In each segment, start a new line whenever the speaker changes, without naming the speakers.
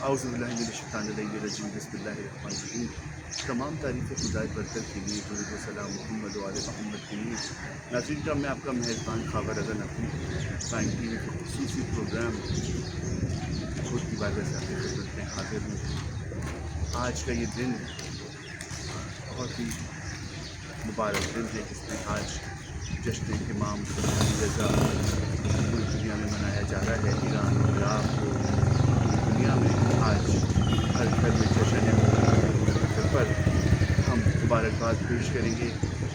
اعوذ باللہ من الشیطان الرجیم بسم اللہ الرحمن الرحیم۔ تمام تعریف خدائے برکت کے لیے، درود و سلام محمد و آل محمد کے لیے۔ ناظرین کا میں آپ کا مہربان خاور رضا نقوی پرائم ٹی وی کے خصوصی پروگرام خود کی بارگاہ سے آپ کی خدمت میں حاضر ہوں۔ آج کا یہ دن بہت ہی مبارک دن ہے، جس میں آج جشن امام علی رضا پوری دنیا میں منایا جا رہا ہے۔ ایران اور عراق کو پوری دنیا میں آج ہر گھر میں جشن ہے۔ موقع پر ہم مبارکباد پیش کریں گے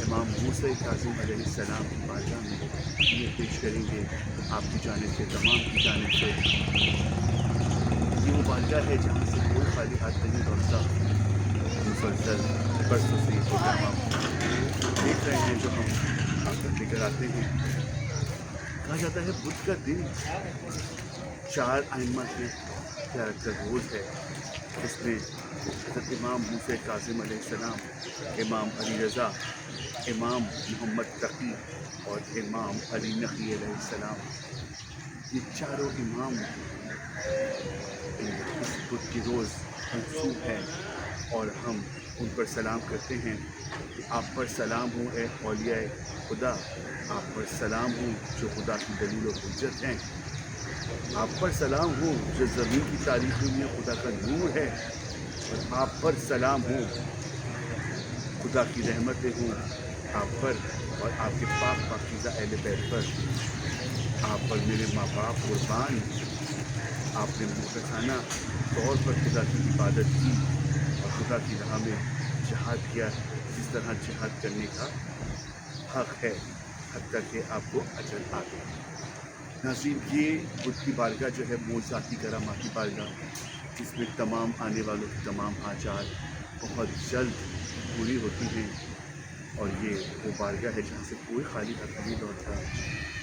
امام موسیٰ کاظم علیہ السلام کی بارگاہ میں، یہ پیش کریں گے آپ کی جانب سے، تمام کی جانب سے۔ یہ وہ بارگاہ ہے جہاں سے کوئی خالی ہاتھ نہیں لوٹتا۔ مسلسل برسوں سے یہ پروگرام آپ دیکھ رہے ہیں جو ہم آپ تک لے کر آتے ہیں۔ کہا جاتا ہے بدھ کا دن 4 ائمہ کے زیارت کا روز ہے، جس میں حضرت امام موسیٰ کاظم علیہ السلام، امام علی رضا، امام محمد تقی اور امام علی نقی علیہ السلام، یہ چاروں امام اس بدھ کے روز منسوب ہیں، اور ہم ان پر سلام کرتے ہیں کہ آپ پر سلام ہوں اے اولیاء خدا، آپ پر سلام ہوں جو خدا کی دلیل و حجت ہیں، آپ پر سلام ہوں جو زمین کی تاریخی میں خدا کا نور ہے، اور آپ پر سلام ہوں، خدا کی رحمتیں ہوں آپ پر اور آپ کے پاک پاکیزہ اہل بیت پر۔ آپ پر میرے ماں باپ قربان، آپ نے محتسانہ طور پر خدا کی عبادت کی اور خدا کی راہ میں جہاد کیا، جس طرح جہاد کرنے کا حق ہے، حتیٰ کہ آپ کو اجر آ گیا۔ ناظرین، یہ بدھ کی بارگاہ جو ہے وہ ذاتی کراماتی بارگاہ، جس میں تمام آنے والوں کی تمام حاجات بہت جلد پوری ہوتی ہیں، اور یہ وہ بارگاہ ہے جہاں سے کوئی خالی ہاتھ نہیں لوٹتا۔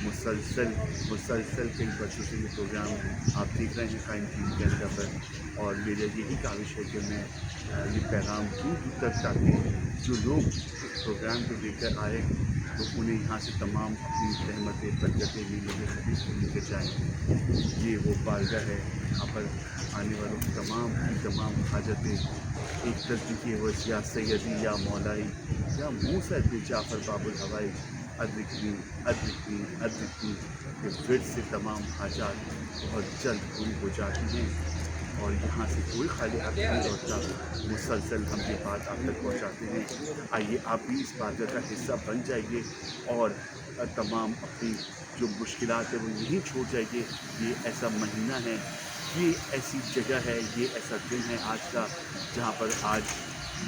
مسلسل کئی برسوں سے یہ پروگرام آپ دیکھ رہے ہیں قائم ٹی وی کینیڈا پر، اور میرا یہی کاوش ہے کہ میں یہ پیغام دور دور تک، تاکہ جو لوگ اس پروگرام کو دیکھ کر آئے تو انہیں یہاں سے تمام اپنی رحمتیں، برکتیں، نعمتیں خرید کر لے کر جائیں۔ یہ وہ بارگاہ ہے جہاں پر آنے والوں کی تمام حاجتیں ایک تصدیقی ہوش یا سیدی یا مولائی یا موسیٰ بن جعفر باب الحوائج ادرکنی ادرکنی ادرکنی کے ورد سے تمام حاجات بہت جلد پوری ہو جاتی ہیں، اور یہاں سے کوئی خالی ہاتھ نہیں لوٹتا۔ مسلسل ہم یہ بات آپ تک پہنچاتے ہیں۔ آئیے آپ بھی اس بارگاہ کا حصہ بن جائیے، اور تمام اپنی جو مشکلات ہیں وہ یہیں چھوڑ جائیے۔ یہ ایسا مہینہ ہے، یہ ایسی جگہ ہے، یہ ایسا دن ہے آج کا، جہاں پر آج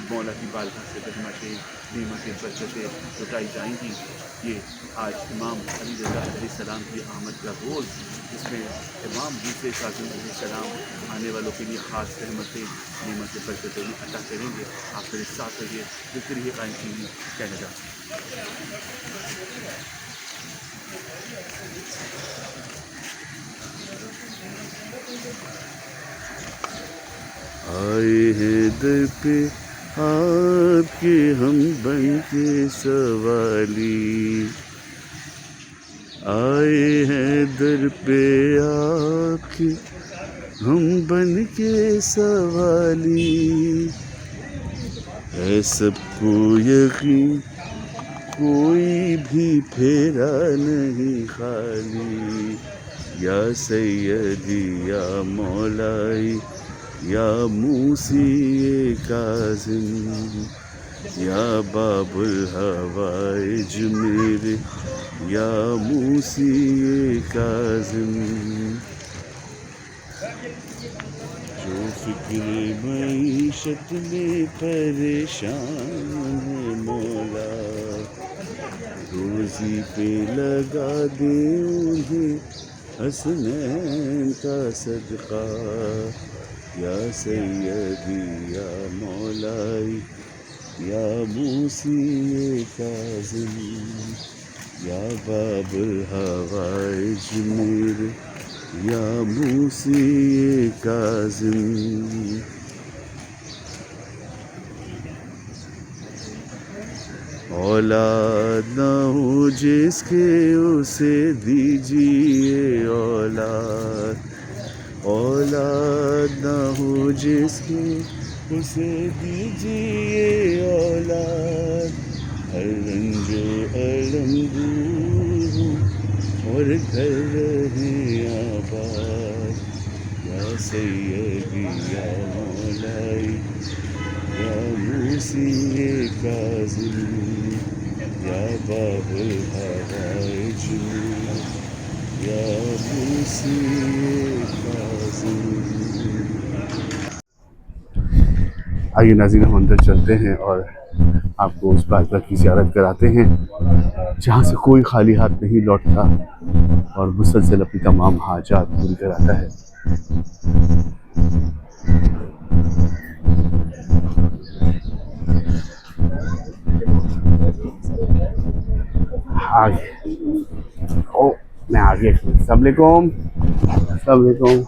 مولا کی بارگاہ سے رحمتیں، نعمتیں، برکتیں لٹائی جائیں گی۔ یہ آج امام علی رضا علیہ السلام کی آمد کا روز، جس میں امام موسیٰ کاظم علیہ السلام آنے والوں کے لیے خاص رحمتیں، نعمتیں، برکتیں عطا کریں گے۔ آپ میرے ساتھ رہیے، دیکھتے رہیے قائم ٹی وی کینیڈا۔ آئے ہیں در پہ آپ کے ہم بن کے سوالی، آئے ہیں در پہ آپ کے ہم بن کے سوالی، ہے سب کو یقین کوئی بھی پھیرا نہیں خالی، یا سیدی یا مولائی یا موسیٰ کاظم، یا باب الحوائج میرے یا موسیٰ کاظم، جو فکر معیشت میں پریشان ہے مولا، روزی پہ لگا دے انہیں حسنین کا صدقہ، یا سیدی یا مولائی یا موسیٰ کاظم، یا باب الحوائج میرے یا موسیٰ کاظم۔ اولاد نہ ہو جس کے اسے دیجیے اولاد، اولاد نہ ہو جس کی اسے دیجیے اولاد، ہر رنج و الم دور ہو اور گھر رہے آباد، یا سیدی یا مولائی یا موسی کاظم یا باب الحوائج یا موسی کاظم۔ آئیے ناظرین، ہم اندر چلتے ہیں اور آپ کو اس بارگاہ کی زیارت کراتے ہیں جہاں سے کوئی خالی ہاتھ نہیں لوٹتا اور مسلسل اپنی تمام حاجات پوری کراتا ہے۔ آگے میں آگے، السلام علیکم، السلام علیکم۔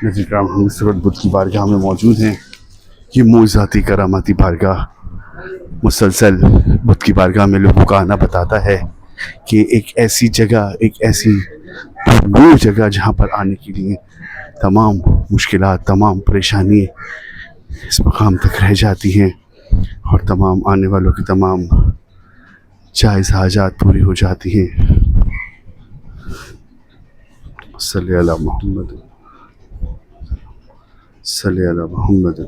ناظرین کرام، ہم اس وقت بدھ کی بارگاہ میں موجود ہیں۔ یہ معجزاتی کراماتی بارگاہ مسلسل بدھ کی بارگاہ میں لوگوں کا آنا بتاتا ہے کہ ایک ایسی جگہ، ایک ایسی دور جگہ جہاں پر آنے کے لیے تمام مشکلات، تمام پریشانی اس مقام تک رہ جاتی ہیں اور تمام آنے والوں کی تمام جائز حاجات پوری ہو جاتی ہیں۔ صلی علی محمد، صلی علی محمد۔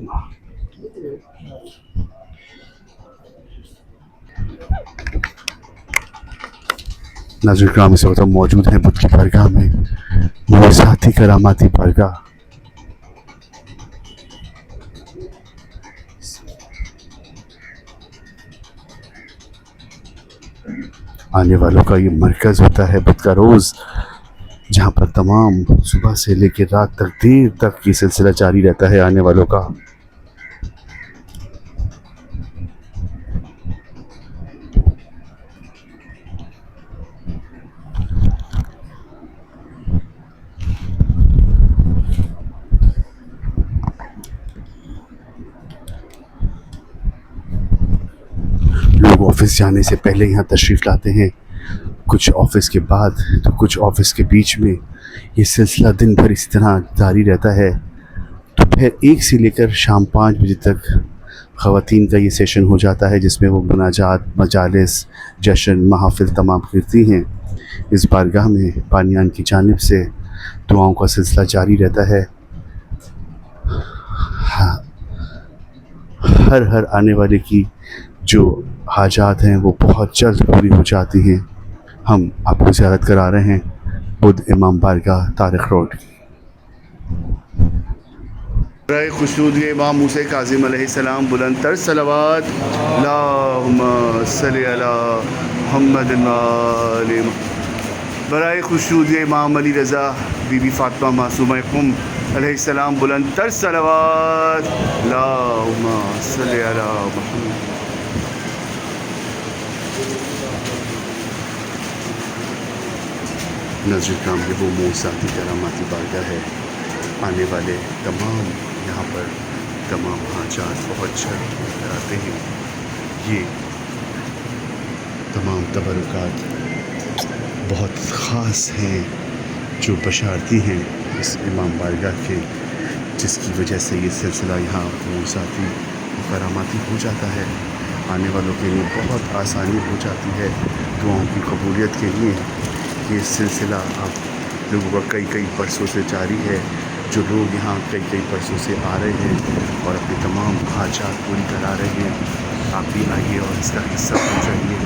ناظرین کرام، اس وقت ہم موجود ہیں بدھ کی بارگاہ میں، معجزاتی کراماتی بارگاہ۔ آنے والوں کا یہ مرکز ہوتا ہے بدھ کا روز، جہاں پر تمام صبح سے لے کے رات تک دیر تک یہ سلسلہ جاری رہتا ہے آنے والوں کا۔ لوگ آفس جانے سے پہلے یہاں تشریف لاتے ہیں، کچھ آفس کے بعد تو کچھ آفس کے بیچ میں۔ یہ سلسلہ دن بھر اسی طرح جاری رہتا ہے۔ دوپہر 1 سے لے کر شام 5 بجے تک خواتین کا یہ سیشن ہو جاتا ہے، جس میں وہ مناجات، مجالس، جشن، محافل تمام کرتی ہیں۔ اس بارگاہ میں بانیان کی جانب سے دعاؤں کا سلسلہ جاری رہتا ہے۔ ہر آنے والے کی جو حاجات ہیں وہ بہت جلد پوری ہو جاتی ہیں۔ ہم آپ کو زیارت کرا رہے ہیں بدھ امام بارگاہ، طارق روڈ۔ برائے خشنودِ امام موسیٰ کاظم علیہ السلام بلند تر صلوات، اللہم صلی علی محمد وآل محمد۔ برائے خشنودِ امام علی رضا بی بی فاطمہ معصومہ قم علیہ السلام بلند تر صلوات، اللہم صلی علی محمد۔ ناظرین کرام، یہ وہ معجزاتی کراماتی بارگاہ ہے۔ آنے والے تمام یہاں پر تمام حاجات بہت جلد کراتے ہیں۔ یہ تمام تبرکات بہت خاص ہیں جو بشارتی ہیں اس امام بارگاہ کے، جس کی وجہ سے یہ سلسلہ یہاں معجزاتی کراماتی ہو جاتا ہے۔ آنے والوں کے لیے بہت آسانی ہو جاتی ہے دعاؤں کی قبولیت کے لیے۔ یہ سلسلہ اب لوگوں کا کئی برسوں سے جاری ہے، جو لوگ یہاں کئی برسوں سے آ رہے ہیں اور اپنی تمام حاجات پوری کرا رہے ہیں۔ آپ بھی آئیے اور اس کا حصہ ہو جائیے۔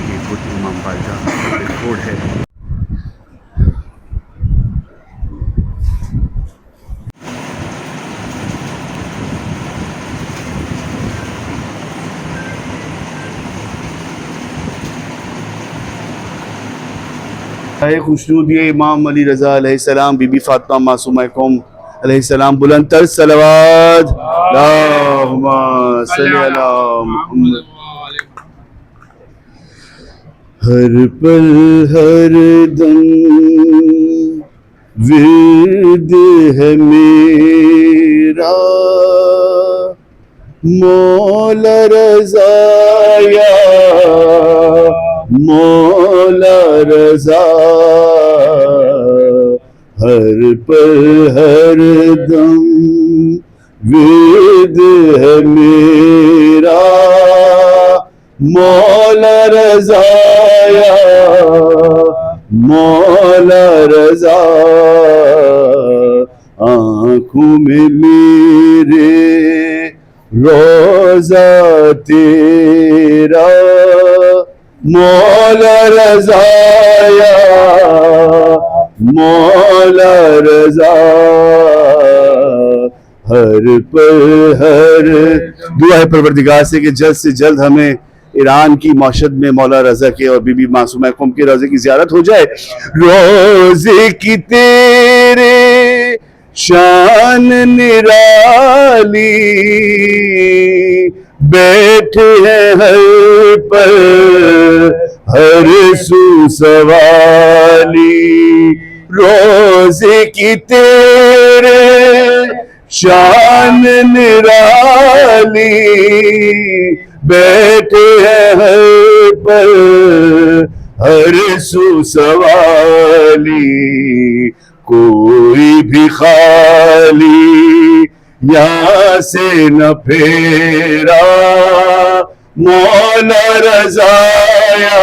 یہ بدھ امام بارگاہ روڈ ہے۔ خشنود امام علی رضا علیہ السلام بی بی فاطمہ معصومہ قم علیہ السلام بلند تر صلوات، اللہم صلی علی محمد۔ ہر پل ہر دم ورد ہے میرا، مولا رضا یا مولا مولا رضا ہر پل ہر دم ورد ہے میرا مولا رضا یا مولا رضا آنکھوں میں میرے روزہ تیرا مولا رضا یا مولا رضا ہر پل ہر دعا ہے پروردگار سے کہ جلد ہمیں ایران کی معشد میں مولا رضا کے اور بی بی معصومہ قم کے روزے کی زیارت ہو جائے. روزے کی تیرے شان نرالی بیٹھے ہیں ہر پل ہر سو سوالی. روزے کی تیرے شان نرالی بیٹھے ہیں ہر پل ہر سو سوالی. کوئی بھی خالی یہاں سے نہ پھیرا مولا رضا یا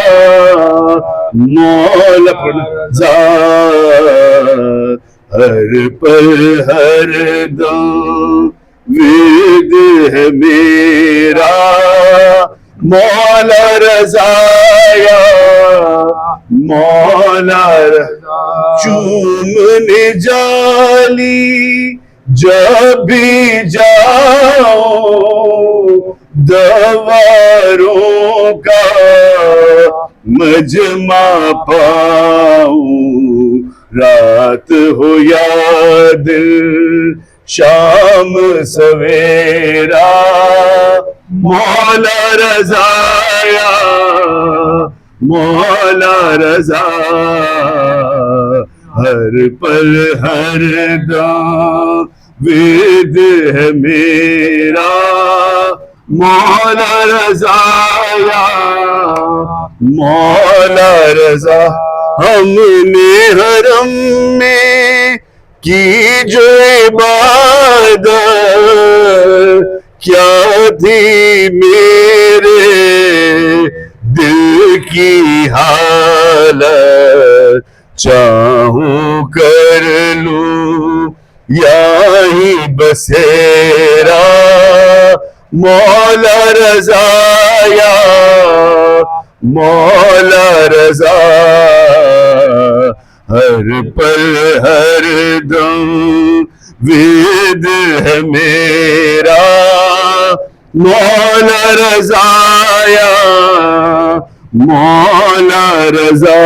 مولا رضا ہر پل ہر دم ورد ہے میرا مولا رضا یا مولا رضا. چومنے جالی جب بھی جاؤں دواروں کا مجمع پاؤں رات ہو یا دل شام سویرا مولا رضا یا مولا رضا ہر پل ہر دم ورد ہے میرا مولا رضا یا مولا رضا. ہم نے حرم میں کی جو عبادت کیا تھی میرے دل کی حالت چاہوں کر لوں یہی بسیرا مولا رضا یا مولا رضا ہر پل ہر دم ورد ہے میرا مولا رضا یا مولا رضا.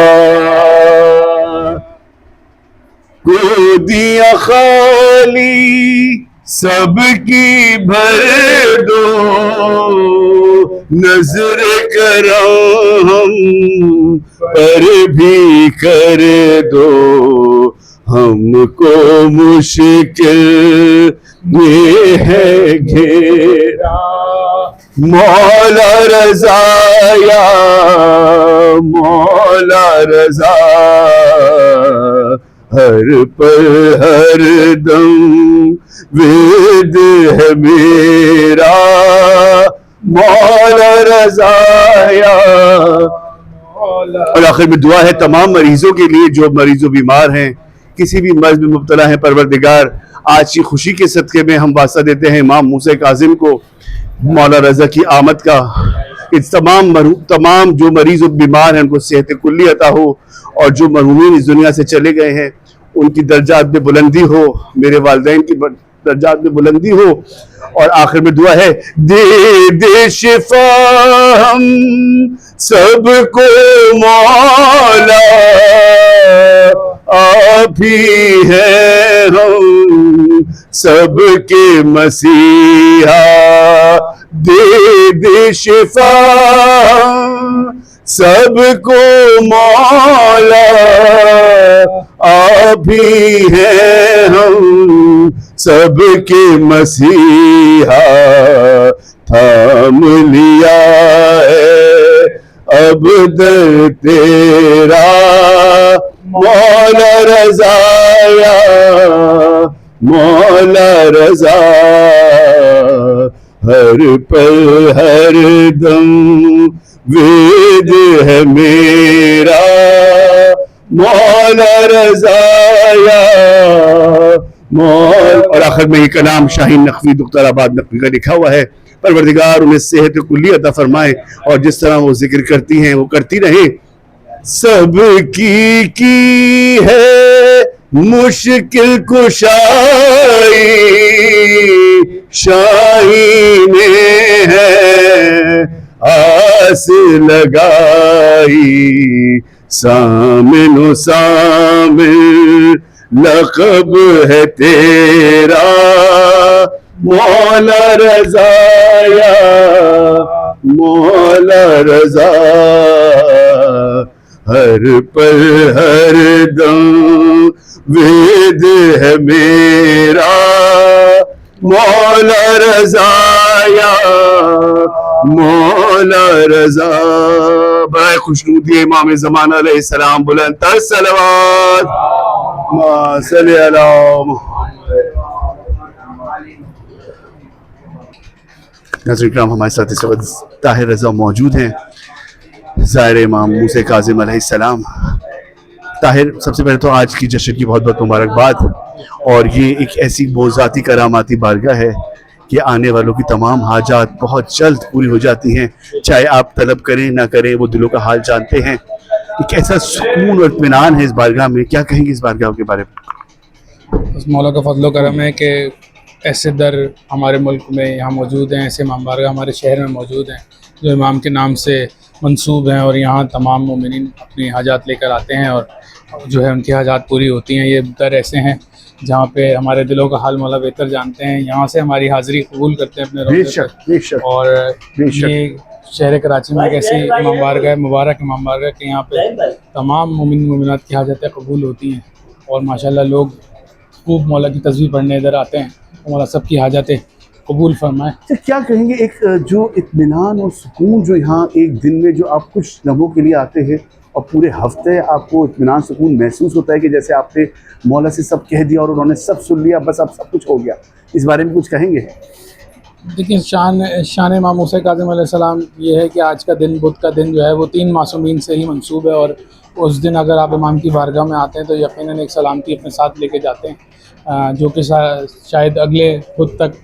گودیاں خالی سب کی بھر دو نظر کرم ہم پر بھی کر دو ہم کو مشکل یہ ہے گھیرا مولا رضا یا مولا رضا ہر پل ہر دم ورد ہے میرا مولا رضا یا مولا. اور آخر میں دعا ہے تمام مریضوں کے لیے جو مریض و بیمار ہیں کسی بھی مرض میں مبتلا ہیں. پروردگار آج کی خوشی کے صدقے میں ہم واسطہ دیتے ہیں امام موسیٰ کاظم کو مولا رضا کی آمد کا. تمام جو مریض و بیمار ہیں ان کو صحت کلی عطا ہو اور جو مرحومین اس دنیا سے چلے گئے ہیں ان کی درجات میں بلندی ہو, میرے والدین کی درجات میں بلندی ہو. اور آخر میں دعا ہے دے دے شفا ہم سب کو مولا آپ ہی ہیں ہم سب کے مسیحا. دے دے شفا سب کو مولا آپ ہی ہیں ہم سب کے مسیحا. تھام لیا ہے اب در تیرا مولا رضا یا مولا رضا ہر پل ہر دم وید ہے میرا مولا رضا یا مولا. اور آخر میں یہ کلام شاہین نقوی دختر آباد نقوی کا لکھا ہوا ہے. پروردگار انہیں صحت کلی عطا فرمائے اور جس طرح وہ ذکر کرتی ہیں وہ کرتی رہیں. سب کی ہے مشکل کشائی شاہین ہے آس لگائی سامن و سامن لقب ہے تیرا مولا رضا یا مولا رضا ہر پل ہر دم وید ہے میرا مولا رضا یا مولا رضا. برائے خوشنودی امام زمان علیہ السلام بلند تر صلوات ما صلی علی. ناظرین کرام ہمارے ساتھ اس وقت طاہر رضا موجود ہیں زائر امام موسیٰ کاظم علیہ السلام. طاہر سب سے پہلے تو آج کی جشن کی بہت بہت مبارکباد. اور یہ ایک ایسی موضوعاتی کراماتی بارگاہ ہے کہ آنے والوں کی تمام حاجات بہت جلد پوری ہو جاتی ہیں چاہے آپ طلب کریں نہ کریں. وہ دلوں کا حال جانتے ہیں. ایک ایسا سکون اور اطمینان ہے اس بارگاہ میں. کیا کہیں گے اس بارگاہ کے بارے میں؟
اس مولا کا فضل و کرم ہے کہ ایسے در ہمارے ملک میں یہاں موجود ہیں, ایسے امام بارگاہ ہمارے شہر میں موجود ہیں جو امام کے نام سے منسوب ہیں اور یہاں تمام مومنین اپنی حاجات لے کر آتے ہیں اور جو ہے ان کی حاجات پوری ہوتی ہیں. یہ در ایسے ہیں جہاں پہ ہمارے دلوں کا حال مولا بہتر جانتے ہیں. یہاں سے ہماری حاضری قبول کرتے ہیں اپنے روزے پر. اور یہ شہر کراچی میں ایک ایسی امام بارگاہ مبارک امام بارگاہ کہ یہاں پہ تمام مومن مومنات کی حاجتیں قبول ہوتی ہیں اور ماشاءاللہ لوگ خوب مولا کی تسبیح پڑھنے ادھر آتے ہیں. مولا سب کی حاجتیں قبول فرمائے.
کیا کہیں گے ایک جو اطمینان اور سکون جو یہاں ایک دن میں جو آپ کچھ لمحوں کے لیے آتے ہیں اور پورے ہفتے آپ کو اطمینان سکون محسوس ہوتا ہے کہ جیسے آپ نے مولا سے سب کہہ دیا اور انہوں نے سب سن لیا, بس اب سب کچھ ہو گیا. اس بارے میں کچھ کہیں گے؟
دیکھیں شان امام موسیٰ کاظم علیہ السلام یہ ہے کہ آج کا دن بدھ کا دن جو ہے وہ 3 معصومین سے ہی منسوب ہے. اور اس دن اگر آپ امام کی بارگاہ میں آتے ہیں تو یقیناً ایک سلامتی اپنے ساتھ لے کے جاتے ہیں جو کہ شاید اگلے بدھ تک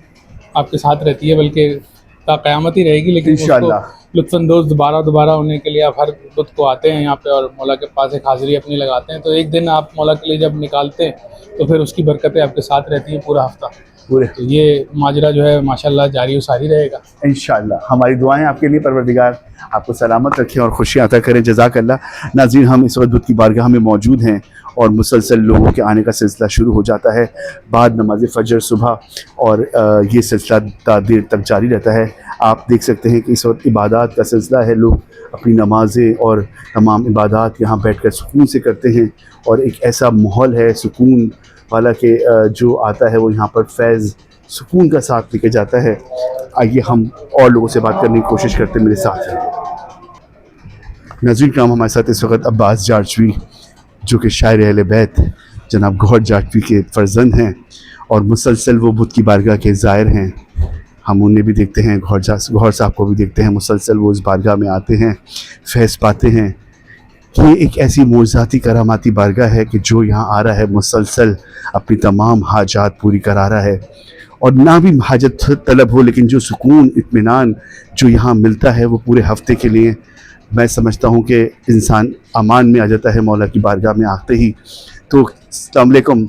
آپ کے ساتھ رہتی ہے, بلکہ تا قیامت ہی رہے گی. لیکن اس کو لطف اندوز دوبارہ ہونے کے لیے آپ ہر بدھ کو آتے ہیں یہاں پہ اور مولا کے پاس ایک حاضری اپنی لگاتے ہیں. تو ایک دن آپ مولا کے لیے جب نکالتے ہیں تو پھر اس کی برکتیں آپ کے ساتھ رہتی ہیں پورا ہفتہ. تو یہ ماجرا جو ہے ماشاءاللہ جاری و ساری رہے گا
انشاءاللہ. ہماری دعائیں آپ کے لیے پروردگار آپ کو سلامت رکھیں اور خوشیاں عطا کریں. جزاک اللہ. ناظرین ہم اس وقت بدھ کی بارگاہ میں موجود ہیں اور مسلسل لوگوں کے آنے کا سلسلہ شروع ہو جاتا ہے بعد نماز فجر صبح اور یہ سلسلہ تا دیر تک جاری رہتا ہے. آپ دیکھ سکتے ہیں کہ اس وقت عبادات کا سلسلہ ہے. لوگ اپنی نمازیں اور تمام عبادات یہاں بیٹھ کر سکون سے کرتے ہیں اور ایک ایسا ماحول ہے سکون والا کہ جو آتا ہے وہ یہاں پر فیض سکون کا ساتھ لے کے جاتا ہے. آئیے ہم اور لوگوں سے بات کرنے کی کوشش کرتے ہیں. میرے ساتھ ہیں ناظرین کرام ہمارے ساتھ اس وقت عباس جاروی جو کہ شاعر اہل بیت جناب گوھر جاروی کے فرزند ہیں اور مسلسل وہ بدھ کی بارگاہ کے زائر ہیں. ہم انہیں بھی دیکھتے ہیں, گوھر صاحب کو بھی دیکھتے ہیں. مسلسل وہ اس بارگاہ میں آتے ہیں, فیض پاتے ہیں. یہ ایک ایسی معجزاتی کراماتی بارگاہ ہے کہ جو یہاں آ رہا ہے مسلسل اپنی تمام حاجات پوری کرا رہا ہے. اور نہ بھی حاجت طلب ہو لیکن جو سکون اطمینان جو یہاں ملتا ہے وہ پورے ہفتے کے لیے میں سمجھتا ہوں کہ انسان امان میں آ جاتا ہے مولا کی بارگاہ میں آتے ہی. تو السلام علیکم.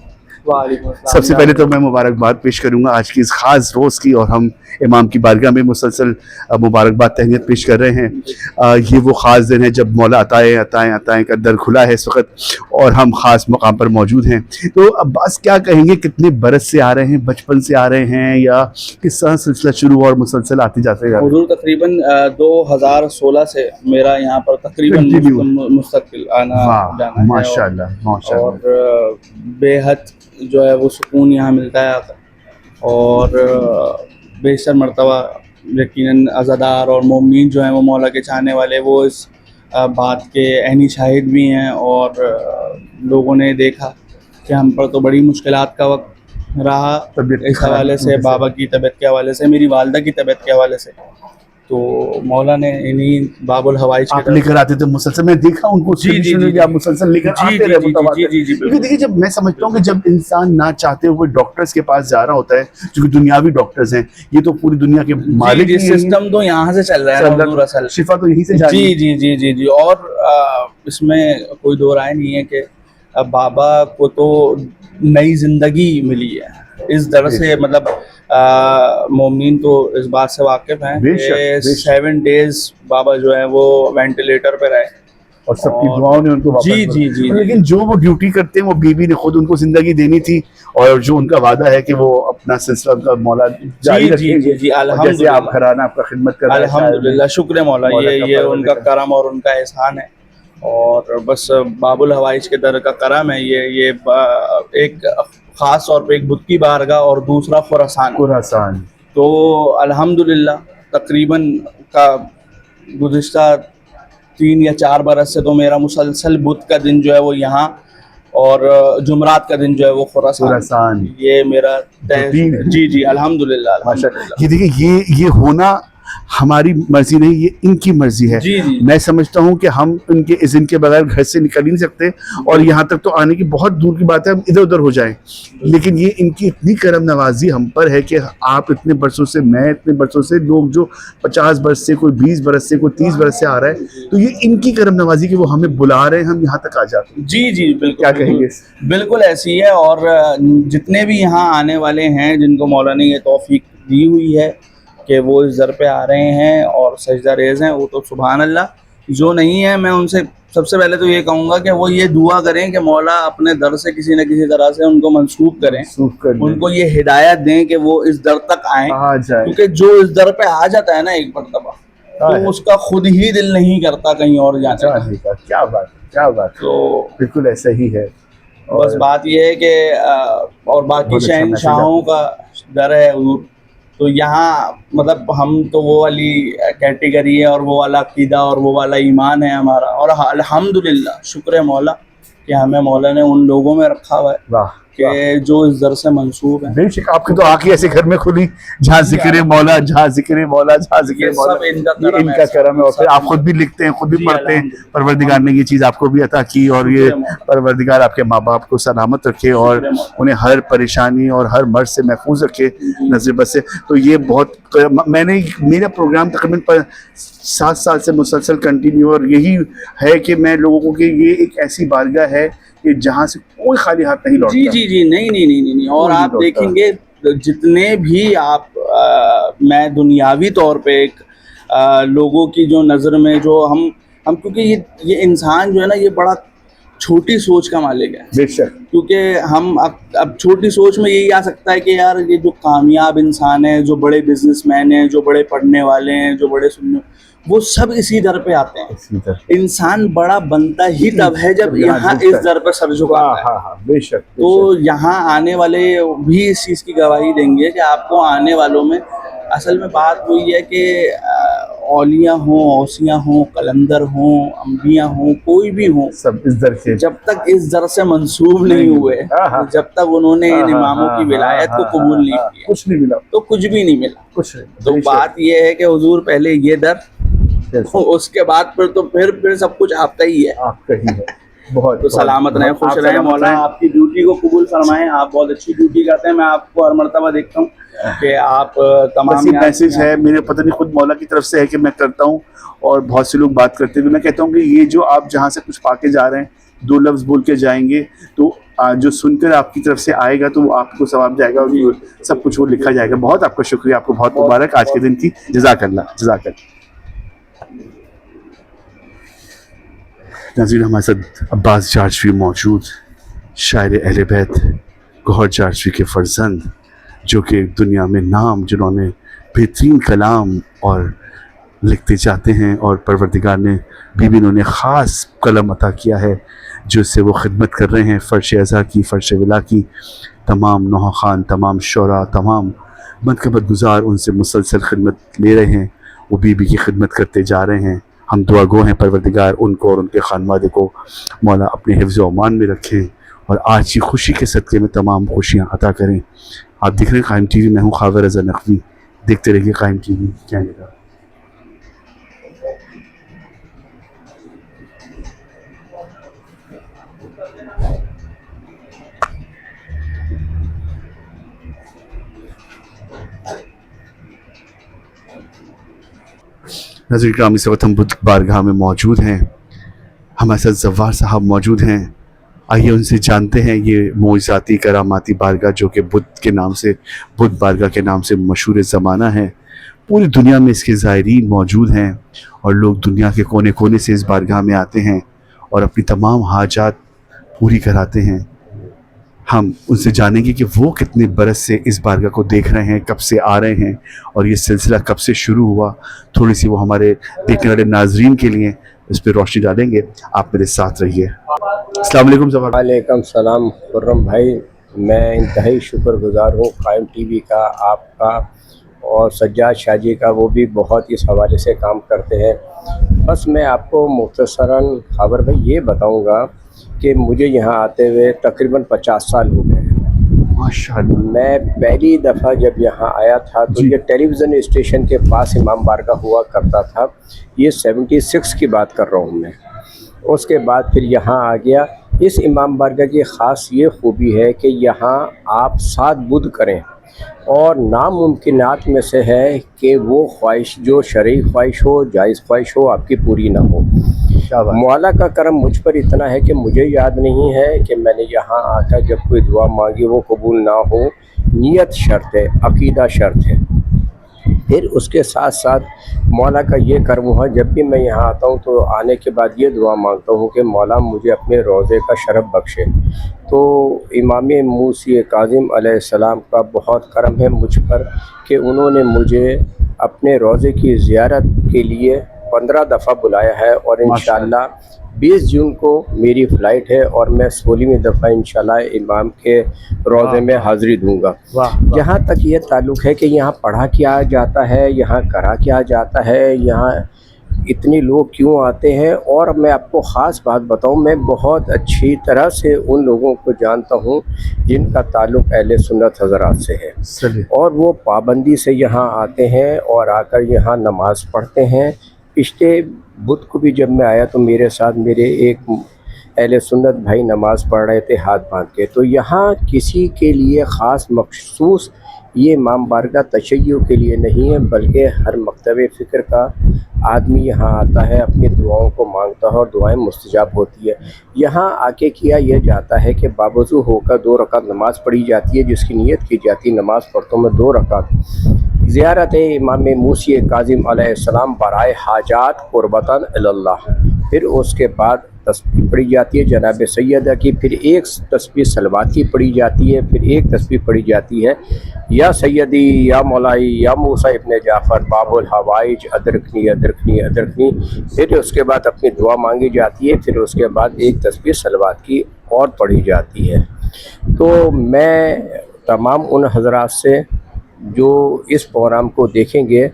سب سے پہلے تو میں مبارکباد پیش کروں گا آج کی اس خاص روز کی, اور ہم امام کی بارگاہ میں مسلسل مبارکباد تہنیت پیش کر رہے ہیں. یہ وہ خاص دن ہے جب مولا عطائیں کا در کھلا ہے اس وقت اور ہم خاص مقام پر موجود ہیں. تو عباس کیا کہیں گے, کتنے برس سے آ رہے ہیں, بچپن سے آ رہے ہیں یا کس طرح سلسلہ شروع اور مسلسل آتے جاتے ہیں؟
حضور تقریباً 2016 سے میرا یہاں پر تقریباً مستقل آنا جانا ہے.
ماشاءاللہ.
اور بے حد جو ہے وہ سکون یہاں ملتا ہے اور بیشتر مرتبہ یقیناً عزادار اور مومنین جو ہیں وہ مولا کے چاہنے والے وہ اس बात के ऐनी शाहिद भी हैं, और लोगों ने देखा कि हम पर तो बड़ी मुश्किलात का वक्त रहा
तबीयत
इस हवाले से, बाबा की तबीयत के हवाले से, मेरी वालदा की तबीयत के हवाले से। तो मौला ने इन्हीं बाबुल हवाइज
आप लेकर आते थे मुसलसल, मैं देखा उनको आप मुसलसल लेकर आते रहे मुतवातिर। क्योंकि देखिए जब मैं समझता हूँ कि जब इंसान ना चाहते हुए डॉक्टर्स के पास जा रहा होता है, क्योंकि दुनियावी डॉक्टर्स हैं, ये तो पूरी दुनिया के मालिक हैं,
सिस्टम तो यहाँ से चल रहा है हुजूर, असल
शिफा तो यहीं से जा रही है।
जी जी जी जी। और इसमें कोई दो राय नहीं है कि बाबा को तो नई जिंदगी मिली है इस दर से, मतलब मोमिन तो इस बात से वाकिफ हैं कि 7 days बाबा जो है वो वेंटिलेटर पे रहे,
और सबकी दुआओं ने उनको वापस
जी जी जी।
लेकिन जो वो ड्यूटी करते हैं वो बीबी ने खुद उनको जिंदगी देनी थी, और जो उनका वादा है कि वो अपना सिलसिला उनका मौला जारी रखेंगे,
जी
जैसे आप घराना आपका खिदमत कर रहे हैं,
अल्हम्दुलिल्लाह, शुक्र मौला, ये उनका करम और उनका एहसान है। और बस बाबुल हवाइज के दर का करम है ये एक ख़ास तौर पे एक बुत की बारगाह और दूसरा खुरासान। तो अल्हम्दुलिल्लाह तकरीबन का गुज़िश्ता 3 या 4 बरस से तो मेरा मुसलसल बुत का दिन जो है वो यहाँ, और जुमरात का दिन जो है वो खुरासान, ये मेरा जी जी अल्हम्दुलिल्लाह अल्हम्दुलिल्लाह।
ये देखिए ये होना हमारी मर्जी नहीं, ये इनकी मर्जी है।
जी जी।
मैं समझता हूँ कि हम इनके इज़्न के बगैर घर से निकल ही नहीं सकते, और यहाँ तक तो आने की बहुत दूर की बात है, हम इधर उधर हो जाएं। लेकिन ये इनकी इतनी करम नवाजी हम पर है कि आप इतने बरसों से, मैं इतने बरसों से, लोग जो 50 बरस से, कोई 20 बरस से, कोई 30 बरस से आ रहा है, तो ये इनकी करम नवाजी कि वो हमें बुला रहे हैं, हम यहाँ तक आ जाते हैं।
जी जी बिल्कुल,
क्या कहेंगे?
बिल्कुल ऐसी है। और जितने भी यहाँ आने वाले हैं जिनको मौला ने ये तौफीक दी हुई है कि वो इस दर पे आ रहे हैं और सजदा रेज़ हैं, वो तो सुभान अल्लाह। जो नहीं है, मैं उनसे सबसे पहले तो ये कहूँगा कि वो ये दुआ करें कि मौला अपने दर से किसी न किसी तरह से उनको मंसूब करें, उनको ये हिदायत दें कि वो इस दर तक आएँ, क्योंकि जो इस दर पे आ जाता है ना एक मरतबा, तो उसका खुद ही दिल नहीं करता कहीं और जाने का।
क्या बात, क्या बात। तो बिल्कुल ऐसा ही है।
बस बात ये है कि और बाकी शहंशाहों का दर है हुजूर, तो यहाँ मतलब हम तो वो वाली कैटेगरी है और वो वाला अकीदा और वो वाला ईमान है हमारा, और अल्हम्दुलिल्लाह शुक्र है मौला कि हमें मौला ने उन लोगों में रखा हुआ है कि जो इस दर से मंसूब है।
बेशक आपकी तो आँखें ऐसे घर में खुली, जहाँ जिक्र मौला, जहाँ जिक्र मौला, जहाँ जिक्र मौला,
सब इनका
करम है। और फिर आप खुद भी लिखते हैं, खुद भी पढ़ते हैं, परवरदिगार ने ये चीज़ आपको भी अता की, और ये परवरदिगार आपके माँ बाप को सलामत रखे और उन्हें हर परेशानी और हर मर्ज से महफूज रखे, नज़र से। तो ये बहुत, मैंने मेरा प्रोग्राम तकरीबन 7 साल से मुसलसल कंटिन्यू, और यही है कि मैं लोगों को कि ये एक ऐसी बारगाह है कि जहाँ से कोई खाली हाथ नहीं लौटता।
जी जी जी, नहीं। और आप देखेंगे जितने भी आप मैं दुनियावी तौर पे एक लोगों की जो नज़र में जो हम क्योंकि ये इंसान जो है ना, ये बड़ा छोटी सोच का मालिक है।
बेशक,
क्योंकि हम अब छोटी सोच में यही आ सकता है कि यार ये जो कामयाब इंसान है, जो बड़े बिजनेसमैन हैं, जो बड़े पढ़ने वाले हैं, जो बड़े सुनने, वो सब इसी दर पे आते हैं। इंसान बड़ा बनता ही तब है जब यहाँ इस दर पर सर झुकाता है।
बेशक।
तो यहाँ आने वाले भी इस चीज़ की गवाही देंगे कि आपको आने वालों में असल में बात वही है कि औलिया हों, औसियाँ हों, कलंदर हों, अम्बिया हों, कोई भी हों,
सब इस दर से,
जब तक इस दर से मंसूब नहीं हुए, जब तक उन्होंने इन इमामों की विलायत को कबूल नहीं किया,
कुछ नहीं मिला,
तो कुछ भी नहीं मिला।
कुछ
तो बात ये है कि हुजूर पहले ये दर, उसके बाद फिर सब कुछ आपका ही है,
आपका ही है। बहुत
तो सलामत रहें, खुश रहें, मौला आपकी ड्यूटी को कबूल फरमाएं। आप बहुत अच्छी ड्यूटी करते हैं, मैं आपको हर मर्तबा देखता हूँ कि आप तमाम
मैसेज है मेरे, पता नहीं खुद मौला की तरफ से है कि मैं करता हूँ, और बहुत से लोग बात करते हैं, मैं कहता हूँ कि ये जो आप जहाँ से कुछ पाके जा रहे हैं, 2 लफ्ज़ बोल के जाएंगे, तो जो सुनकर आपकी तरफ से आएगा तो आपको सवाब जाएगा, और सब कुछ वो लिखा जाएगा। बहुत आपका शुक्रिया, आपको बहुत मुबारक आज के दिन की। जज़ाकल्लाह, जज़ाकल्लाह। नाज़रीन, हमारे साथ अब्बास जारजवी मौजूद, शायर अहले बैत गौहर जारजवी के फ़र्जंद, जो कि दुनिया में नाम, जिन्होंने बेहतरीन कलाम और लिखते जाते हैं, और परवरदिगार ने बीबी ने उन्हें ख़ास कलम अता किया है जिससे वो खिदमत कर रहे हैं। फ़र्श अज़ा की, फ़र्श विला की तमाम नौहा ख़ान, तमाम शोरा, तमाम मनक़बत गुज़ार उनसे मुसलसल खिदमत ले रहे हैं, वो बीबी की खिदमत करते जा रहे हैं, हम दुआ गो हैं परवरदिगार उनको और उनके खानवादे को मौला अपने हिफ्ज़ व अमान में रखें और आज की खुशी के सदक़े में तमाम खुशियाँ अता करें। आप देख रहे हैं कायम टीवी, मैं हूँ खावर रज़ा नक़वी। देखते रहिए कायम टीवी। क्या लगा नाज़रीन किराम, इस वक्त हम बुद्ध बारगाह में मौजूद हैं। हमारे साथ ज़व्वार साहब मौजूद हैं। आइए उनसे जानते हैं ये मोइज़ाती करामाती बारगाह जो कि बुद्ध के नाम से, बुद्ध बारगाह के नाम से मशहूर ज़माना है। पूरी दुनिया में इसके ज़ायरीन मौजूद हैं और लोग दुनिया के कोने कोने से इस बारगाह में आते हैं और अपनी तमाम हाजात पूरी कराते हैं। हम उनसे जानेंगे कि वो कितने बरस से इस बारगाह को देख रहे हैं, कब से आ रहे हैं और ये सिलसिला कब से शुरू हुआ। थोड़ी सी वो हमारे देखने वाले नाजरीन के लिए इस पर रोशनी डालेंगे। आप मेरे साथ रहिए। अस्सलाम वालेकुम ज़फ़र।
वालेकुम सलाम खुर्रम भाई, मैं इंतहाई शुक्रगुज़ार हूँ कायम टीवी का, आपका और सज्जाद शाह जी का, वो भी बहुत इस हवाले से काम करते हैं। बस मैं आपको मुख्तसरन खाबर भाई ये बताऊँगा कि मुझे यहाँ आते हुए तकरीबन 50 साल हो गए हैं।
माशाअल्लाह।
मैं पहली दफ़ा जब यहाँ आया था तो ये टेलीविज़न स्टेशन के पास इमाम बारगाह हुआ करता था। ये 76 की बात कर रहा हूँ मैं। उसके बाद फिर यहाँ आ गया। इस इमाम बारगाह की ख़ास ये खूबी है कि यहाँ आप 7 बुध करें और नामुमकिनात में से है कि वो ख्वाहिश जो शरई ख्वाहिश हो, जायज़ ख्वाहिश हो, आपकी पूरी ना हो। मौला का करम मुझ पर इतना है कि मुझे याद नहीं है कि मैंने यहाँ आकर जब कोई दुआ मांगी वो कबूल ना हो। नियत शर्त है, अकीदा शर्त है। फिर उसके साथ साथ मौला का ये करम हुआ, जब भी मैं यहाँ आता हूँ तो आने के बाद ये दुआ मांगता हूँ कि मौला मुझे अपने रोज़े का शरफ बख्शे। तो इमाम मूसी काज़िम अलैहिस्सलाम का बहुत करम है मुझ पर कि उन्होंने मुझे अपने रोज़े की ज़ियारत के लिए 15 दफ़ा बुलाया है और इंशाअल्लाह 20 जून को मेरी फ़्लाइट है और मैं 16वीं दफ़ा इंशाअल्लाह इमाम के रोज़े में हाज़िरी दूँगा। जहाँ तक ये ताल्लुक़ है कि यहाँ पढ़ा क्या जाता है, यहाँ करा क्या जाता है, यहाँ इतने लोग क्यों आते हैं, और मैं आपको ख़ास बात बताऊँ, मैं बहुत अच्छी तरह से उन लोगों को जानता हूँ जिनका ताल्लुक़ अहले सुन्नत हज़रात से है और वो पाबंदी से यहाँ आते हैं और आकर यहाँ नमाज़ पढ़ते हैं। पिछले बुध को भी जब मैं आया तो मेरे साथ मेरे एक अहले सुन्नत भाई नमाज़ पढ़ रहे थे हाथ बांध के। तो यहाँ किसी के लिए ख़ास मखसूस ये इमाम बारगाह तशय्युअ के लिए नहीं है, बल्कि हर मकतब फ़िक्र का आदमी यहाँ आता है, अपनी दुआओं को मांगता है और दुआएं मुस्तजाब होती है। यहाँ आके किया यह जाता है कि बावज़ू होकर 2 रकात नमाज़ पढ़ी जाती है, जिसकी नीयत की जाती है नमाज़ पढ़ता हूँ मैं 2 रकात ज़ियारत इमाम मूसी काज़िम अलैहिस्सलाम बराए हाजात क़ुरबतन इलल्लाह। फिर उसके बाद तस्बीह पढ़ी जाती है जनाब सैयदा की, फिर एक तस्बीह सलवात की पढ़ी जाती है, फिर एक तस्बीह पढ़ी जाती है या सैयदी या मौलाई या मूसा इब्न जाफ़र बाबुल हवाइज अदरकनी अदरकनी अदरकनी। फिर उसके बाद अपनी दुआ मांगी जाती है, फिर उसके बाद एक तस्बीह सलवात की और पढ़ी जाती है। तो मैं तमाम उन हज़रात से जो इस प्रोग्राम को देखेंगे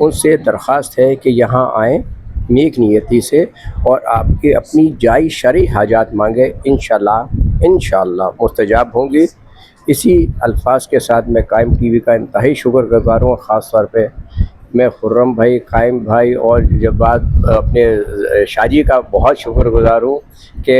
उनसे दरख्वास्त है कि यहाँ आएँ नेक नियति से और आपके अपनी जायज़ शरई हाजात मांगे, इंशाअल्लाह मुस्तजाब होंगी। इसी अल्फाज के साथ मैं कायम टीवी का इंतहाई शुक्रगुज़ार हूँ। ख़ास तौर पे मैं खुर्रम भाई, कायम भाई और जवाद अपने शाजी का बहुत शुक्रगुज़ार हूँ कि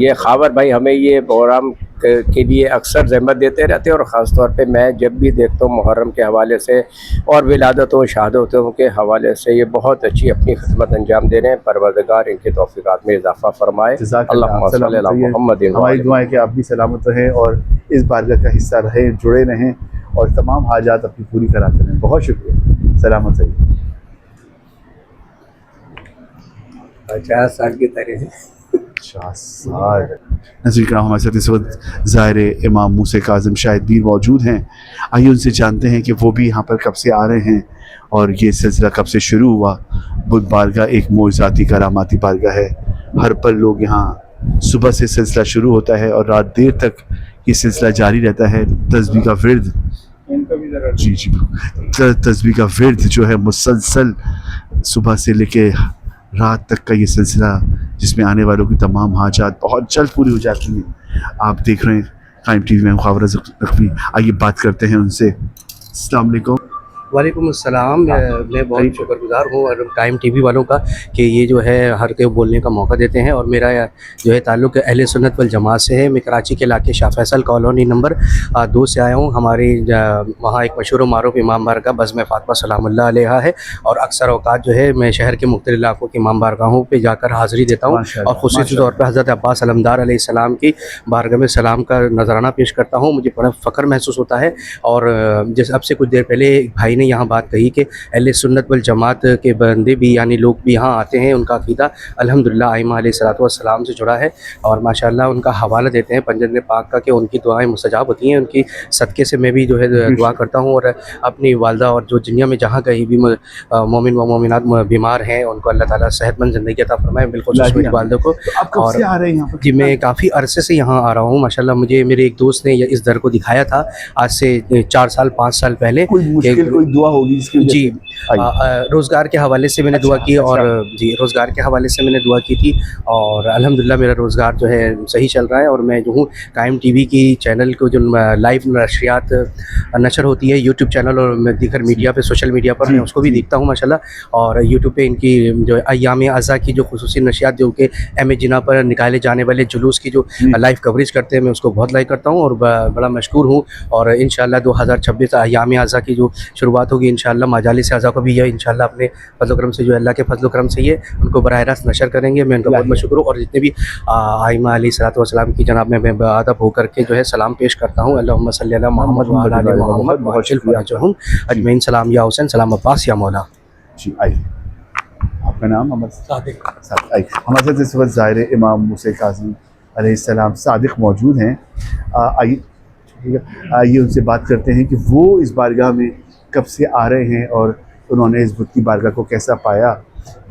ये खावर भाई हमें ये प्रोग्राम के लिए अक्सर ज़हमत देते रहते हैं और ख़ास तौर पे मैं जब भी देखता हूँ मुहर्रम के हवाले से और विलादतों शहादतों के हवाले से ये बहुत अच्छी अपनी खिदमत अंजाम दे रहे हैं। परवरदिगार इनके तौफ़ीक़ात में इजाफ़ा फरमाए।
अल्लाहुम्मा सल्ली अला मुहम्मद। हमारी दुआ है कि आप भी सलामत रहें और इस बारगाह का हिस्सा रहें, जुड़े रहें और तमाम हाजात अपनी पूरी कराते रहें। बहुत शुक्रिया, सलामत रहिए।
50 साल की तरह
50 साल। नाज़रीन किराम, हमारे साथ इस वक्त ज़ाहिर इमाम मूसा काज़िम शाहिदबीर मौजूद हैं। आइए उनसे जानते हैं कि वो भी यहाँ पर कब से आ रहे हैं और ये सिलसिला कब से शुरू हुआ। बुद्ध बारगाह एक मोइज़ाती करामाती बारगाह है। हर पल लोग यहाँ, सुबह से सिलसिला शुरू होता है और रात देर तक ये सिलसिला जारी रहता है। तस्बीह का विर्द तस्बीह का विर्द जो है मुसलसल सुबह से लेके रात तक का ये सिलसिला जिसमें आने वालों की तमाम हाजात बहुत जल्द पूरी हो जाती हैं। आप देख रहे हैं काइम टीवी में मुखावरा नकवी। आइए बात करते हैं उनसे। अस्सलाम वालेकुम।
वालेकुम अस्सलाम। मैं बहुत शुक्रगुजार हूँ और टाइम टीवी वालों का कि ये जो है हर के बोलने का मौका देते हैं। और मेरा जो है ताल्लुक़ अहले सुन्नत वल जमात से है। मैं कराची के इलाके शाह फैसल कॉलोनी नंबर 2 से आया हूँ। हमारी वहाँ एक मशहूर मारूफ इमाम बारगाह बज़्म फ़ातिमा सलामुल्लाह अलैहा है और अक्सर औक़ात जो है मैं शहर के मुख्तलिफ़ इलाकों की इमाम बारगाहों पे जाकर हाज़िरी देता हूँ और ख़ुसूसी तौर पर हज़रत अब्बास अलमदार अलैहिस्सलाम की बारगाह में सलाम का नजराना पेश करता हूँ। मुझे बड़ा फ़ख्र महसूस होता है। और जैसे अब से कुछ देर पहले एक भाई ने यहाँ बात कही कि अहले सुन्नत वल जमात के बंदे भी यानी लोग भी यहाँ आते हैं, उनका अक़ीदा अल्हम्दुलिल्लाह आइमा अलैहिस्सलातु वस्सलाम से जुड़ा है और माशाअल्लाह उनका हवाला देते हैं पंजर पाक का कि उनकी दुआएं मुस्तजाब होती हैं। उनकी सदक़े से मैं भी जो है दुआ करता हूँ और अपनी वालदा और जो दुनिया में जहाँ कहीं भी मोमिन व मोमिनात बीमार हैं उनको अल्लाह ताला सेहतमंद ज़िंदगी अता फरमाए। बिल्कुल मेरी वालदा को।
आप कब से आ रहे हैं यहाँ पर?
जी मैं काफ़ी अरसे से यहाँ आ रहा हूँ माशाअल्लाह। मुझे मेरे एक दोस्त ने इस दर को दिखाया था आज से 4 साल 5 साल पहले।
कोई मुश्किल कोई दुआ होगी जिसकी वजह
जी
से?
रोज़गार के हवाले से मैंने दुआ की और जी रोज़गार के हवाले से मैंने दुआ की थी और अल्हम्दुलिल्लाह मेरा रोज़गार जो है सही चल रहा है। और मैं जो हूँ काइम टीवी की चैनल को जो लाइव नशरियात नशर होती है यूट्यूब चैनल और मैं दीगर मीडिया पे सोशल मीडिया पर मैं उसको भी देखता हूँ माशाल्लाह। और यूट्यूब पे इनकी जो अय्याम अज़ा की जो खुसूसी नशरियात जो कि एम जिना पर निकाले जाने वाले जुलूस की जो लाइव कवरेज करते हैं मैं उसको बहुत लाइक करता हूँ और बड़ा मशकूर हूँ। और इंशाअल्लाह 2026 अय्याम अज़ा की जो शुरुआत होगी इंशाअल्लाह माजालिस अज़ा को भी ये इंशाअल्लाह अपने फजल करम से जो अल्लाह के फजल करम से ये उनको बराह रास्त नशर करेंगे। मैं उनका बहुत मशकूर हूँ। और जितने भी आइमा अलैहिस्सलातु वस्सलाम की जनाब में अदब होकर के जो है सलाम पेश करता हूँ। अल्लाहुम्मा सल्ली अला मुहम्मद व अला आलि मुहम्मद व अज्जिल फराजहुम अजमईन। सलाम या हुसैन, सलाम अब्बास या मौला।
जी आइए। आपका नाम? हमारे हमारे साथ इस वक्त ज़ाहिर इमाम मूसा काज़िम अलैहिस्सलाम सादिक मौजूद हैं। आइए उनसे बात करते हैं कि वो इस बारगाह में कब से आ रहे हैं और उन्होंने इस बुत की बारगाह को कैसा पाया।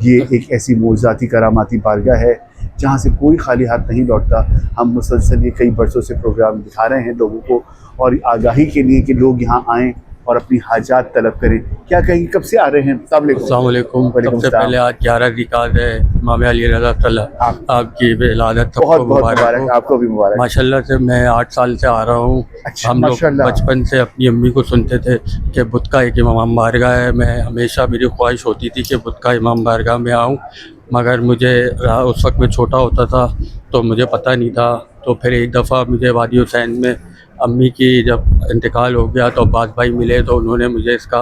ये एक ऐसी मौज़ाती करामाती बारगाह है जहाँ से कोई खाली हाथ नहीं लौटता। हम मुसलसल ये कई बरसों से प्रोग्राम दिखा रहे हैं लोगों को और आगाही के लिए कि लोग यहाँ आएँ और अपनी हाजात तलब करें। क्या कहेंगे, कब से आ रहे हैं?
अस्सलाम वालेकुम। सबसे पहले आज 11 रिकात है इमाम अली रज़ा तआला आपकी विलादत
बहुत बहुत मुबारक। आपको भी मुबारक।
माशाल्लाह से मैं 8 साल से आ रहा हूँ।
अच्छा,
हम लोग बचपन से अपनी अम्मी को सुनते थे कि बुत का एक इमाम बारगाह है। मैं हमेशा मेरी ख्वाहिश होती थी कि बुत का इमाम बारगाह में आऊँ, मगर मुझे उस वक्त मैं छोटा होता था तो मुझे पता नहीं था। तो फिर एक दफ़ा मुझे वादी हुसैन में अम्मी की जब इंतकाल हो गया तो अब्बास भाई मिले तो उन्होंने मुझे इसका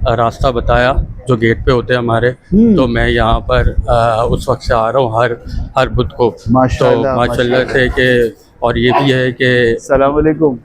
रास्ता बताया जो गेट पे होते हैं हमारे। तो मैं यहाँ पर उस वक्त से आ रहा हूँ हर बुध को। तो माशाल्लाह से कि और ये भी है कि
अस्सलाम वालेकुम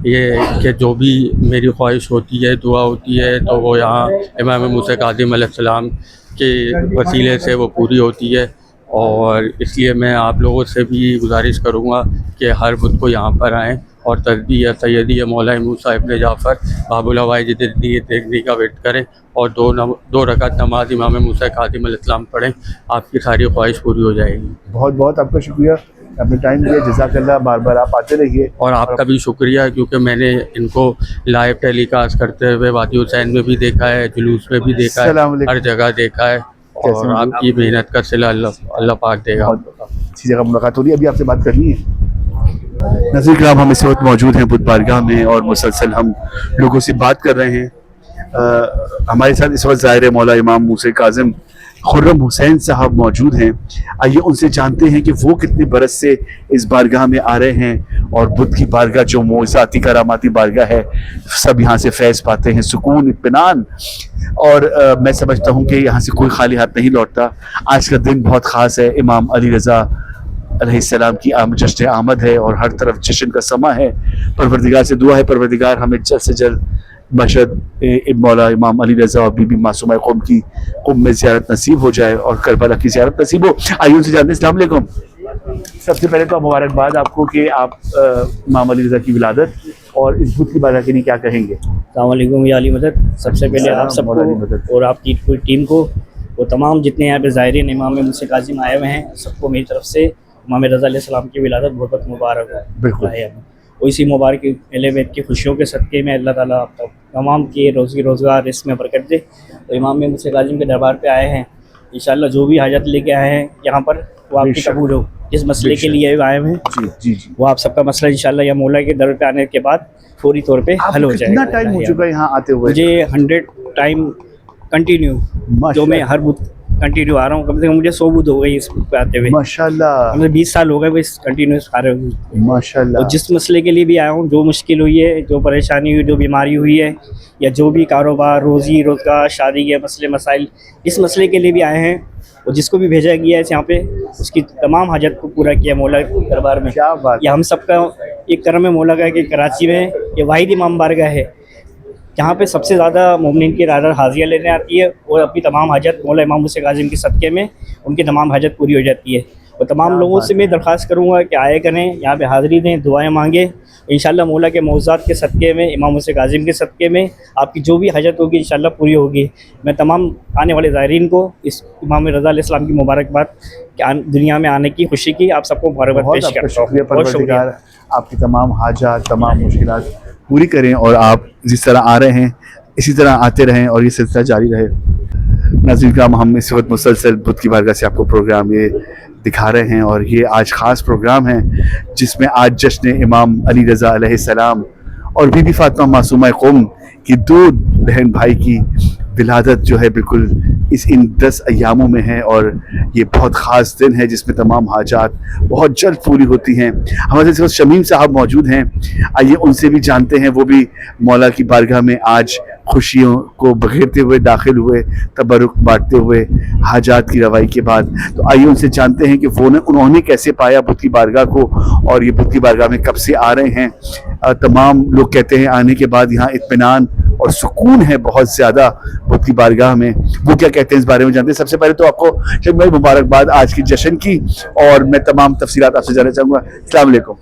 ये कि जो भी मेरी ख्वाहिश होती है दुआ होती है तो वो यहाँ इमाम मूसा काज़िम अलैहिस्सलाम के वसीले से वो पूरी होती है। और इसलिए मैं आप लोगों से भी गुजारिश करूँगा कि हर बुध को यहाँ पर आएँ और तस्बीह या सैयदी या मौला मूसा इब्न जाफ़र बाबुल हवाइज देखने का वेट करें और दो रकात नमाज इमाम मूसा काज़िम अलैहिस्सलाम पढ़ें। आपकी सारी ख्वाहिश पूरी हो जाएगी।
बहुत बहुत आपका शुक्रिया, अपने टाइम दिया, जज़ाकल्लाह। बार बार आप आते रहिए।
और आपका भी शुक्रिया क्योंकि मैंने इनको लाइव टेलीकास्ट करते हुए वादी हुसैन में भी देखा है, जुलूस में भी देखा है, हर जगह देखा है और आपकी मेहनत का सिला अल्लाह पाक देगा।
अच्छी जगह मुलाकात हो रही है, अभी आपसे बात करनी है। नज़ीर किराम, हम इस वक्त मौजूद हैं बुत बारगाह में और मुसलसल हम लोगों से बात कर रहे हैं। हमारे साथ इस वक्त ज़ाहिर मौला इमाम मूसा काज़िम खुर्रम हुसैन साहब मौजूद हैं। आइए उनसे जानते हैं कि वो कितने बरस से इस बारगाह में आ रहे हैं और बुत की बारगाह जो मौज़ाती करामाती बारगाह है, सब यहाँ से फैज़ पाते हैं, सुकून इत्मीनान। और मैं समझता हूँ कि यहाँ से कोई खाली हाथ नहीं लौटता। आज का दिन बहुत ख़ास है, इमाम अली रज़ा अलैहिस्सलाम की जश्न आमद है और हर तरफ जश्न का समा है। परवरदिगार से दुआ है परवरदिगार हमें जल्द से जल्द मशहद मौला इमाम अली रज़ा और बीबी मासूमा क़ौम की क़ुम में ज़ियारत नसीब हो जाए और करबला की ज़ियारत नसीब हो। आइए उनसे जानते हैं। अस्सलाम वालेकुम। सबसे पहले तो मुबारकबाद आपको कि आप इमाम अली रज़ा की विलादत और इस बुत की बारगाह के लिए क्या कहेंगे?
अस्सलाम वालेकुम या अली मदद। सबसे पहले आप सबको और आपकी पूरी टीम को और तमाम जितने यहाँ पे ज़ायरीन इमाम मूसा काज़िम आए हुए हैं सबको मेरी तरफ से इमाम रज़ा अलैहिस्सलाम की विलादत बहुत बहुत मुबारक हो।
बिल्कुल।
और इसी मुबारक अहले बैत की खुशियों के सदक़े में अल्लाह ताला आप तमाम के रोज़गार इसमें बरकत दे। तो इमाम मूसा काज़िम के दरबार पे आए हैं इंशाल्लाह जो भी हाजत लेके आए हैं यहाँ पर वो आपकी
बेशक।
कबूल हो। जिस मसले के
बेशक।
लिए आए हैं
जी जी जी।
वो आप सबका मसला इंशाल्लाह या मौला के दर पे आने के बाद फौरी तौर पे हल हो
आपको
जाएगा।
कितना टाइम हो चुका है यहाँ आते हुए?
मुझे 100 टाइम कंटिन्यू जो
माशाल्लाह।
मैं हर बुध कंटिन्यू आ रहा हूँ, कम से कम मुझे 100 बुध हो गई इस बुक पे आते हुए।
माशाल्लाह
मुझे 20 साल हो गए बस कंटिन्यूस आ रहे हूँ।
माशाल्लाह।
और जिस मसले के लिए भी आया हूँ, जो मुश्किल हुई है, जो परेशानी हुई, जो बीमारी हुई है, या जो भी कारोबार, रोज़ी रोज़गार, शादी के मसले मसाइल, इस मसले के लिए भी आए हैं और जिसको भी भेजा गया है यहाँ पे उसकी तमाम हाजत को पूरा किया मौला के दरबार में।
क्या बात
ये हम सबका एक करम है मौला का कि कराची में ये वाहिद इमाम बारगाह है जहाँ पे सबसे ज़्यादा मोमिन की रात हाजिया लेने आती है और अपनी तमाम हाजत मौला इमाम मुहम्मद काज़िम के सदक़े में उनकी तमाम हाजत पूरी हो जाती है। और तमाम लोगों से मैं दरख्वास्त करूँगा कि आए करें, यहाँ पे हाज़िरी दें, दुआएं मांगें। इंशाल्लाह मौला के मौज़ात के सदक़े में, इमाम मुहम्मद काज़िम के सदक़े में आपकी जो भी हाजत होगी इंशाल्लाह पूरी होगी। मैं तमाम आने वाले ज़ायरीन को इस इमाम रज़ा अलैहिस्सलाम की मुबारकबाद कि दुनिया में आने की खुशी की आप सबको मुबारकबाद
बहुत
पेश
आपका
करता हूँ।
शुक्रिया
बहुत शुक्रिया।
परवरदिगार, आपकी तमाम हाजात, तमाम मुश्किलात पूरी करें और आप जिस तरह आ रहे हैं इसी तरह आते रहें और ये सिलसिला जारी रहे। नाज़रीन किराम, हम इस वक्त मुसलसल बुत की बारगाह से आपको प्रोग्राम ये दिखा रहे हैं और ये आज ख़ास प्रोग्राम है जिसमें आज जश्न इमाम अली रज़ा अलैहिस्सलाम और बीबी फातिमा मासूमा क़ौम की दो बहन भाई की विलादत जो है बिल्कुल इन 10 अयामों में है और ये बहुत ख़ास दिन है जिसमें तमाम हाजात बहुत जल्द पूरी होती हैं। हमारे साथ शमीम साहब मौजूद हैं, आइए उनसे भी जानते हैं। वो भी मौला की बारगाह में आज खुशियों को बखेरते हुए दाखिल हुए, तबरुक बांटते हुए हाजात की रवाई के बाद। तो आइए उनसे जानते हैं कि उन्होंने कैसे पाया बुत की बारगाह को और ये बुत की बारगाह में कब से आ रहे हैं। तमाम लोग कहते हैं आने के बाद यहाँ इत्मीनान और सुकून है बहुत ज़्यादा बुत की बारगाह में। वो क्या कहते हैं इस बारे में जानते हैं। सबसे पहले तो आपको शब मुबारकबाद आज की जश्न की और मैं तमाम तफसीलात आपसे जानना चाहूँगा। अस्सलाम वालेकुम।